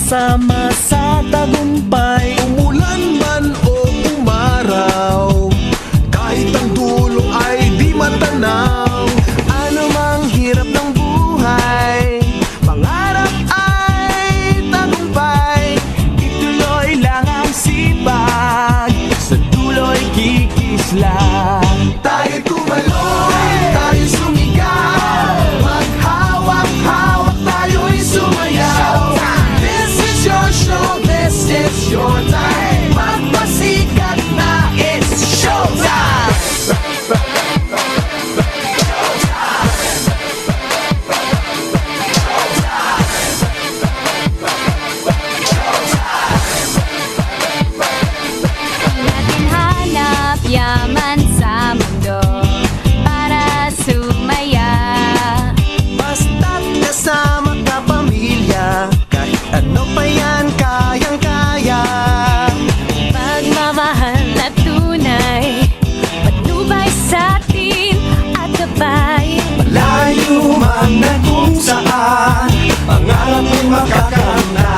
Sama sa tagumpay, umulan man o umaraw, kahit ang dulo ay di matanaw. ano mang hirap ng buhay, pangarap ay tagumpay. Ituloy lang ang sipag, sa dulo'y kikislang. Tayo'y tumalon, tayo'y sumigaw, maghawak-hawak, tayo'y sumayaw. This is your show, this is your time, magpasikat na, it's showtime. Natin hanap yaman sa mundo para sumaya. Basta't kasama ka pamilya, kahit ano pa yan kayang-kaya. Pagmamahal na tunay, patnubay sa atin at gabay. Malayo man na kung saan, pangarap ay makakamtan.